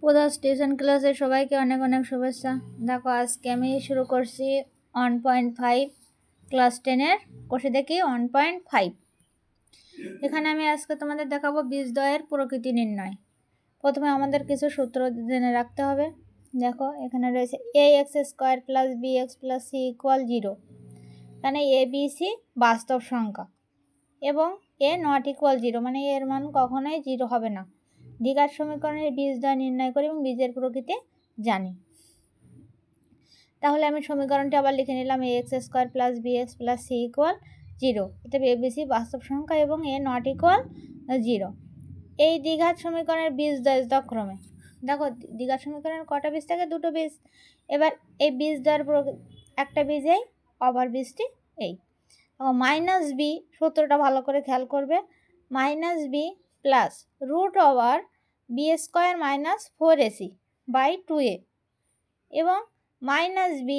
উদাস টিউশন ক্লাসে সবাইকে অনেক অনেক শুভেচ্ছা। দেখো আজকে আমি শুরু করছি 1.5 ক্লাস 10-এর কোষে দেখি 1.5। এখানে আমি আজকে তোমাদের দেখাবো বীজদ্বয়ের প্রকৃতি নির্ণয়। প্রথমে আমাদের কিছু সূত্র জেনে রাখতে হবে। দেখো এখানে রয়েছে ax² + bx + c = 0। এখানে a b c বাস্তব সংখ্যা এবং a ≠ 0 মানে এর মান কখনোই 0 হবে না। দ্বিঘাত সমীকরণের বীজদ্বয় নির্ণয় করি এবং বীজের প্রকৃতি জানি। তাহলে আমি সমীকরণটি আবার লিখে নিলাম ax² + bx + c = 0। অতএব abc বাস্তব সংখ্যা এবং a ≠ 0। এই দ্বিঘাত সমীকরণের বীজদ্বয় যথাক্রমে, দেখো দ্বিঘাত সমীকরণের কটা বীজ থাকে? দুটো বীজ। এবার এই বীজদ্বয়ের একটা বীজ এই, অপর বীজটি এই। মাইনাস বি সূত্রটা ভালো করে খেয়াল করবে। -b + √b² - 4ac/2a এবং -b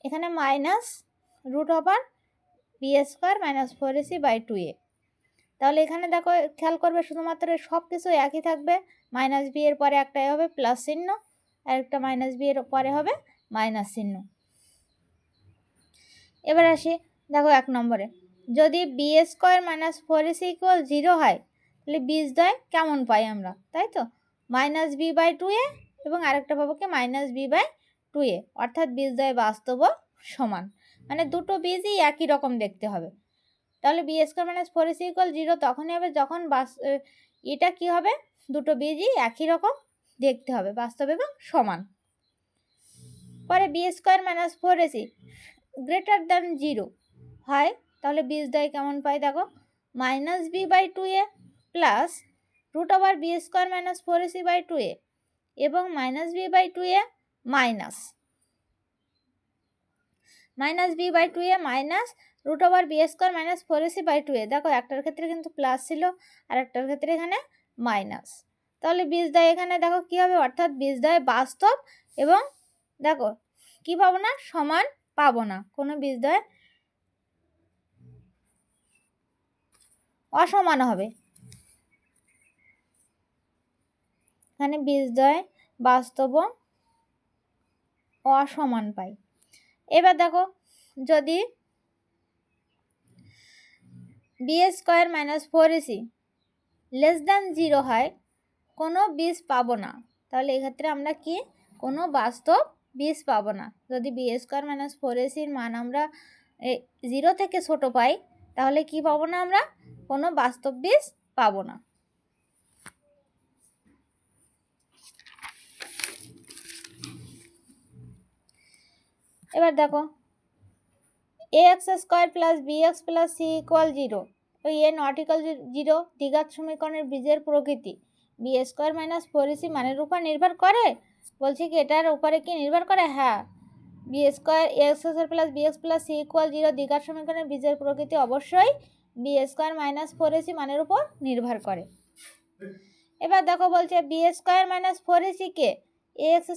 এখানে -√b² - 4ac/2a। তাহলে এখানে দেখো খেয়াল করবে শুধুমাত্র সব কিছু একই থাকবে। -b এর পরে একটাই হবে প্লাস চিহ্ন, আর একটা -b এর পরে হবে মাইনাস চিহ্ন। এবার আসি, দেখো 1 নম্বরে, যদি b² - 4ac = 0 হয় তাহলে বীজদ্বয় কেমন পাই আমরা, তাই তো? -b/2a এবং আরেকটা পাবো কি -b/2a, অর্থাৎ বীজদ্বয় বাস্তব ও সমান, মানে দুটো বীজই একই রকম দেখতে হবে। তাহলে b² - 4ac = 0 তখনই হবে যখন এটা কি হবে, দুটো বীজই একই রকম দেখতে হবে, বাস্তব এবং সমান। পরে b² - 4ac > 0 হয়, তাহলে বীজদ্বয় কেমন পাই? দেখো -b/2a + √b² - 4ac/2a এবং -b/2a minus -b/2a minus √b² - 4ac/2a। দেখো একটার ক্ষেত্রে কিন্তু প্লাস ছিল আর একটার ক্ষেত্রে এখানে মাইনাস। তাহলে বীজদ্বয় এখানে দেখো কি হবে, অর্থাৎ বীজদ্বয় বাস্তব এবং দেখো কি পাবো না, সমান পাবো না, কোনো বীজদ্বয় অসমান হবে। এখানে বীজদ্বয় বাস্তব ও অসমান পাই। এবার দেখো যদি b² - 4ac <<0 হয়, কোনো বীজ পাবো না। তাহলে এক্ষেত্রে আমরা কি কোনো বাস্তব বীজ পাবো না। যদি b² - 4ac মান আমরা 0 থেকে ছোট পাই তাহলে কি পাবো না, আমরা কোনো বাস্তব বীজ পাবো না। এবার দেখো ax² + bx + c = 0, ওই a ≠ 0 দ্বিঘাত সমীকরণের বীজের প্রকৃতি b² - 4ac মানের উপর নির্ভর করে। বলছি কি এটার উপরে কি নির্ভর করে? হ্যাঁ, ax² + bx + c = 0 দ্বিঘাত সমীকরণের বীজের প্রকৃতি অবশ্যই b² - 4ac মানের উপর নির্ভর করে। এবার দেখো বলছে b² - 4ac কে ax²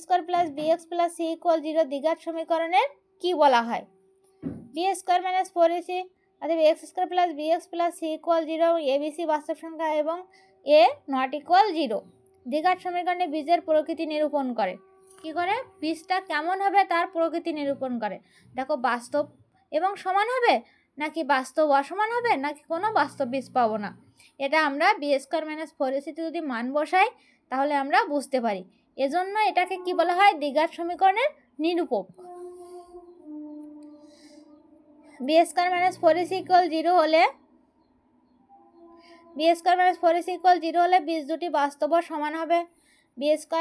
+ bx + c = 0 দ্বিঘাত সমীকরণের কি বলা হয়? b² - 4ac অর্থাৎ ax² + bx + c = 0 abc বাস্তব সংখ্যা এবং a ≠ 0 দ্বিঘাত সমীকরণে বীজের প্রকৃতি নিরূপণ করে। কি করে? বীজটা কেমন হবে তার প্রকৃতি নিরূপণ করে। দেখো বাস্তব এবং সমান হবে নাকি বাস্তব অসমান হবে নাকি কোনো বাস্তব বীজ পাবো না, এটা আমরা b² - 4ac যদি মান বসাই তাহলে আমরা বুঝতে পারি। এজন্য এটাকে কি বলা হয়? দ্বিঘাত সমীকরণের নিরূপক। b² - 4ac = 0 হলে b² - 4ac = 0 হলে বীজ দুটি বাস্তব ও সমান হবে। b² -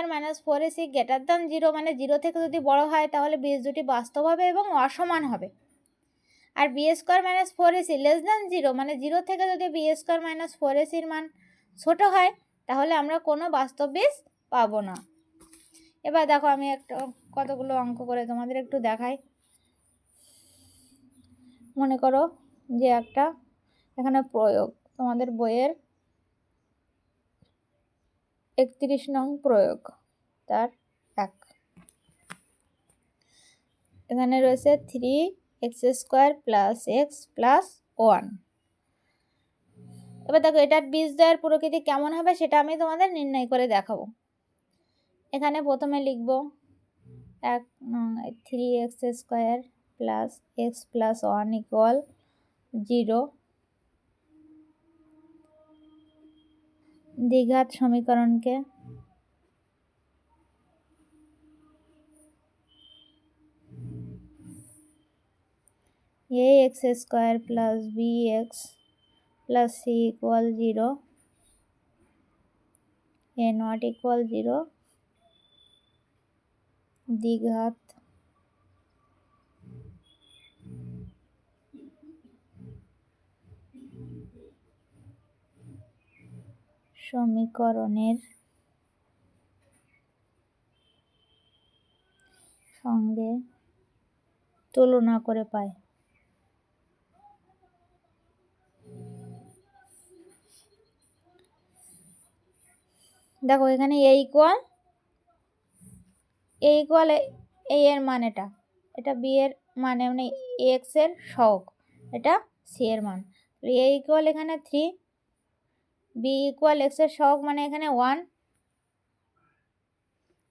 4ac > 0 মানে 0 থেকে যদি বড় হয় তাহলে বীজ দুটি বাস্তব হবে এবং অসমান হবে। আর b² - 4ac << 0 মানে 0 থেকে যদি b² - 4ac এর মান ছোট হয় তাহলে আমরা কোনো বাস্তব বীজ পাবো না। এবার দেখো আমি একটা কতগুলো অঙ্ক করে তোমাদের একটু দেখাই। মনে করো যে একটা এখানে প্রয়োগ, তোমাদের বইয়ের 31 নং প্রয়োগ তার 1, এখানে রয়েছে 3x² + x + 1। এবার দেখো এটার বীজদ্বয়ের প্রকৃতি কেমন হবে সেটা আমি তোমাদের নির্ণয় করে দেখাবো। এখানে প্রথমে লিখব 3x² প্লাস x+1 ইকুয়াল 0 দ্বিঘাত সমীকরণকে ax² plus bx plus c equal 0 a not equal 0 দ্বিঘাত সমীকরণের সঙ্গে তুলনা করে পাই। দেখো এখানে a ইকুয়াল a এর মান, এটা b এর মানে x এর সহগ, এটা c এর মান। a ইকুয়াল এখানে 3, b ইকুয়াল x এর সহগ মানে এখানে 1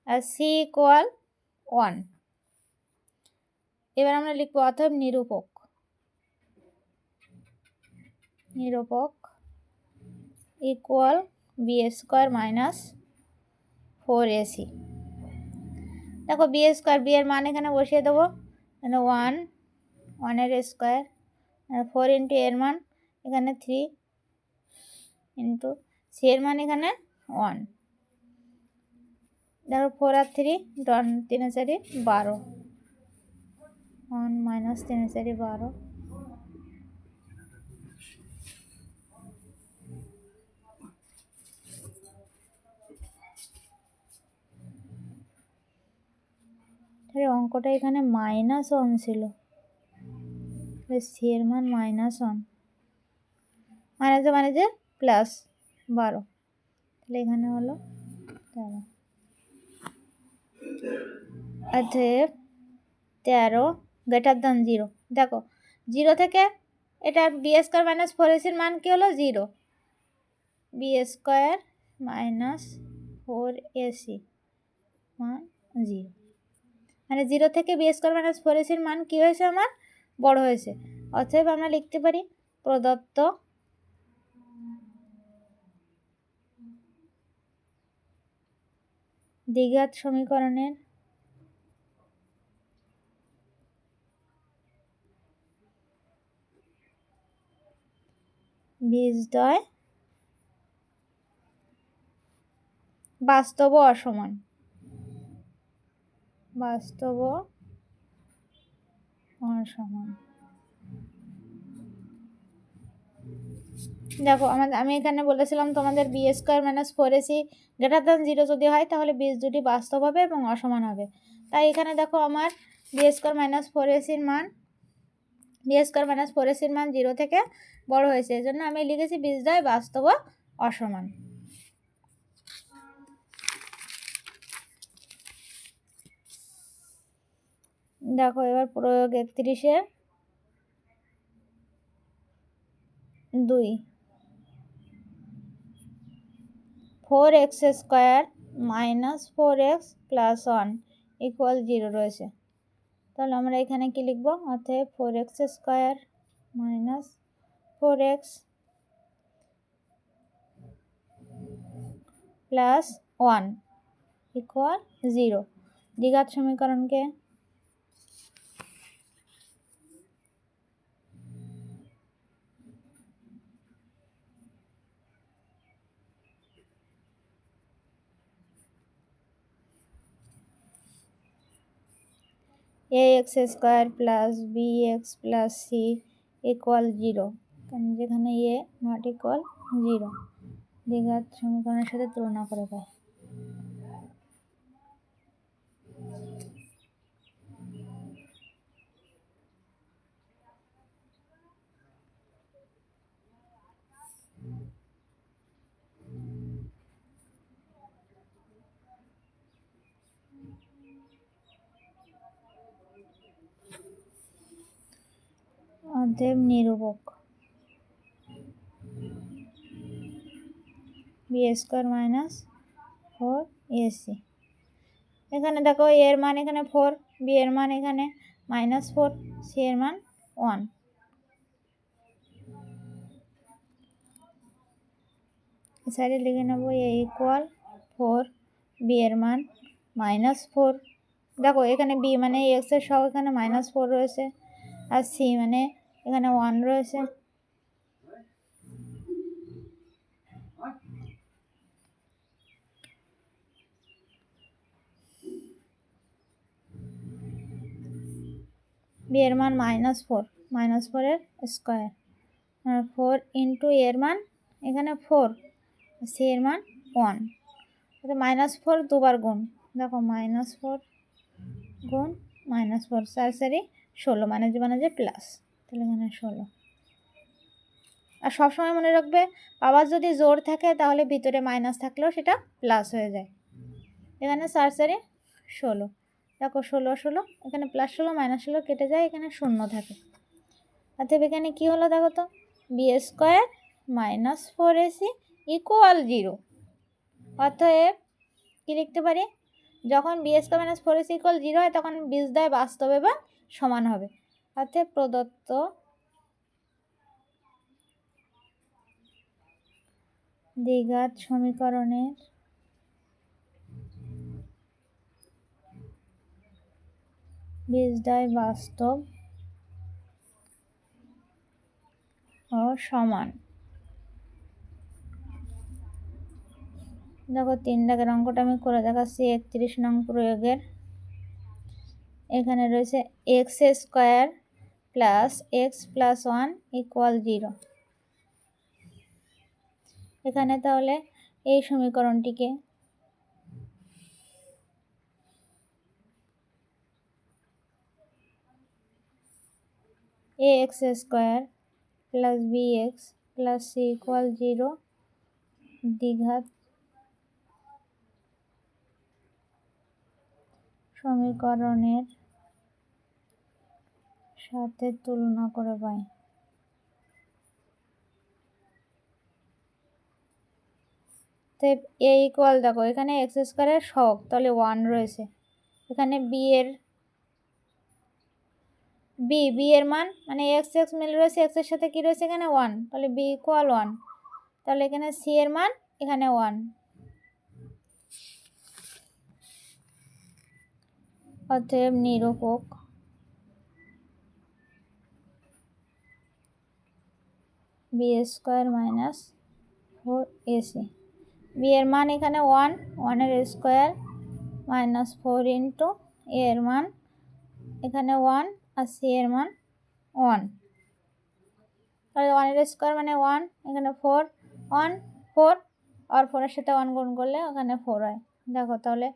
আর c ইকুয়াল 1। এবার আমরা লিখবো অতএব নিরূপক ইকুয়াল b² মাইনাস 4ac। দেখো b² b এর মান এখানে বসিয়ে দেবো, 1 এর স্কোয়ার 4 ইন্টু এর মান এখানে 3 ইন্টু c এর মান এখানে 1। দেখো 4 আর 3 3 4 12, 1 মাইনাস 3 4 12। অঙ্কটা এখানে -1 ছিল, সি এর মান -1 মানে যে +12, তাহলে এখানে হলো 13। অতএব 13 গ্রেটার দ্যান 0। দেখো 0 থেকে এটা b² মাইনাস 4ac মান কি হলো 0, b² মাইনাস 4ac মান 0, মানে 0 থেকে b² মাইনাস 4ac মান কি হয়েছে আমার বড় হয়েছে। অতএব আমরা লিখতে পারি প্রদত্ত দ্বিঘাত সমীকরণের বীজদ্বয় বাস্তব অসমান। দেখো আমি এখানে বলেছিলাম তোমাদের b² minus 4ac greater than 0 যদি হয় তাহলে বীজ দুটি বাস্তব হবে এবং অসমান হবে। তাই এখানে দেখো আমার b² মাইনাস 4ac মান 0 থেকে বড় হয়েছে, এই জন্য আমি লিখেছি বীজদ্বয় বাস্তব অসমান। দেখো এবার প্রয়োগ 31-2 4x² minus 4x plus 1 equal 0 রয়েছে। তাহলে আমরা এখানে কি লিখবো, অতএব 4x² minus 4x plus 1 equal 0 দ্বিঘাত সমীকরণকে ax² plus bx plus c equal 0, যেখানে a নট ইকুয়াল 0 দ্বিঘাত সমীকরণের সাথে তুলনা করে পাই। অতএব নিরূপক b² মাইনাস 4ac এখানে দেখো এ এর মান এখানে 4, বি এর মান এখানে -4, সি এর মান 1। এই সাইডে লিখে নেব এ ইকুয়াল 4, বি এর মান -4। দেখো এখানে বি মানে এক্স এর সহ এখানে -4 রয়েছে, আর সি মানে এখানে 1 রয়েছে। বি এর মান -4, -4 এর স্কোয়ার, 4 ইন্টু এর মান এখানে 4, সি এর মান 1। -4 দুবার গুণ, দেখো -4 গুণ -4, 4 4 16, মানে যে প্লাস, তাহলে এখানে 16। আর সবসময় মনে রাখবে পাওয়ার যদি জোর থাকে তাহলে ভিতরে মাইনাস থাকলেও সেটা প্লাস হয়ে যায়। এখানে 4 4 16, দেখো 16 16, এখানে +16 -16 কেটে যায়, এখানে 0 থাকে। অতএব এখানে কী হলো দেখো তো, বি স্কোয়ার -4ac ইকুয়াল 0। অতএব কী লিখতে পারি, যখন বি স্কোয়ার -4ac ইকুয়াল 0 হয় তখন বীজদ্বয় বাস্তব এবং সমান হবে। অতএব প্রদত্ত দ্বিঘাত সমীকরণের বীজদ্বয় বাস্তব ও সমান। দেখো 3 দাগের অঙ্কটা আমি করে দেখাচ্ছি। 31 নং প্রয়োগের এখানে রয়েছে x square plus x plus 1 equal 0। এখানে তাহলে এই সমীকরণটিকে ax square plus bx plus c equal 0 দ্বিঘাত সমীকরণের সাথে তুলনা করে পাই। তো এ ইকুয়াল দেখো এখানে এক্স স্কোয়ারের সহগ, তাহলে 1 রয়েছে। এখানে বি এর মান মানে এক্স এক্স মিল রয়েছে, এক্স এর সাথে কি রয়েছে এখানে 1, তাহলে বি ইকুয়াল 1। তাহলে এখানে সি এর মান এখানে 1। অতএব নিরূপক বি স্কোয়ার -4ac, বি এর মান এখানে 1, 1 এর স্কোয়ার -4 ইন্টু এ এর মান এখানে 1 আর সি এর মান 1। তাহলে 1 এর স্কোয়ার মানে 1, এখানে 4 1 4, আর 4 এর সাথে 1 গুণ করলে ওখানে 4 হয়। দেখো তাহলে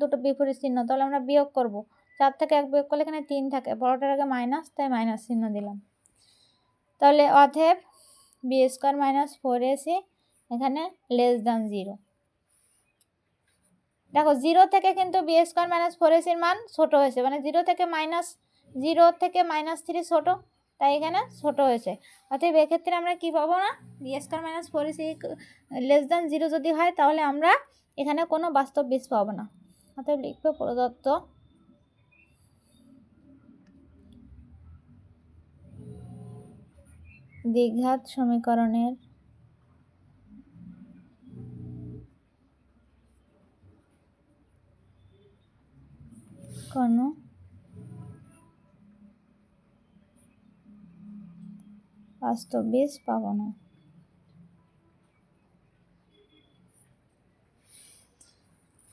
দুটো বিপরীত চিহ্ন, তাহলে আমরা বিয়োগ করব। 4 থেকে 1 বিয়োগ করলে এখানে 3 থাকে, বড়টার আগে মাইনাস, তাই মাইনাস চিহ্ন দিলাম। তাহলে অতএব বি স্কোয়ার -4ac এখানে <0। দেখো 0 থেকে কিন্তু বি স্কোয়ার -4ac এর মান ছোট হয়েছে, মানে 0 থেকে -3 ছোট, তাই এখানে ছোট হয়েছে। অতএব এক্ষেত্রে আমরা কি পাবো না, বি স্কোয়ার -4ac <0 যদি হয় তাহলে আমরা এখানে কোনো বাস্তব বীজ পাবো না। অতএব লিখবো প্রদত্ত দ্বিঘাত সমীকরণের কোনো বাস্তব বীজ পাবো না।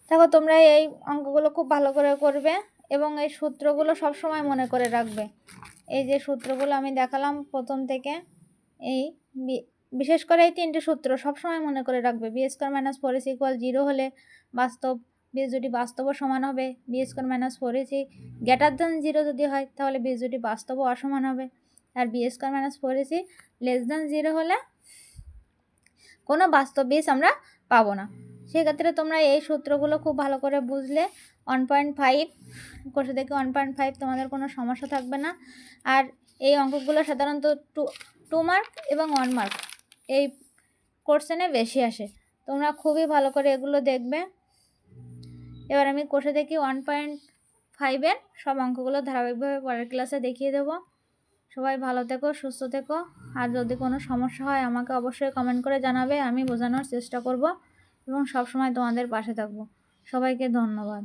দেখো তোমরা এই অঙ্কগুলো খুব ভালো করে করবে এবং এই সূত্রগুলো সব সময় মনে করে রাখবে। এই যে সূত্রগুলো আমি দেখালাম প্রথম থেকে, এই বিশেষ করে এই 3টে সূত্র সবসময় মনে করে রাখবে। বি স্কোয়ার -4ac ইকুয়াল 0 হলে বাস্তব বীজ দুটি বাস্তব ও সমান হবে। B square -4ac greater than 0 যদি হয় তাহলে বীজ দুটি বাস্তব ও অসমান হবে। আর B square -4ac less than 0 হলে কোনো বাস্তব বীজ আমরা পাবো না। সেক্ষেত্রে তোমরা এই সূত্রগুলো খুব ভালো করে বুঝলে 1.5 কোর্সে দেখে 1.5 তোমাদের কোনো সমস্যা থাকবে না। আর এই অঙ্কগুলো সাধারণত 2 মার্ক এবং 1 মার্ক এই কোশ্চেনে বেশি আসে। তোমরা খুবই ভালো করে এগুলো দেখবে এবার আমি কষে দেখি 1.5-এর সব অঙ্কগুলো ধারাবাহিকভাবে পরের ক্লাসে দেখিয়ে দেবো। সবাই ভালো থেকো, সুস্থ থেকো। আর যদি কোনো সমস্যা হয় আমাকে অবশ্যই কমেন্ট করে জানাবে, আমি বোঝানোর চেষ্টা করব এবং সবসময় তোমাদের পাশে থাকবো। সবাইকে ধন্যবাদ।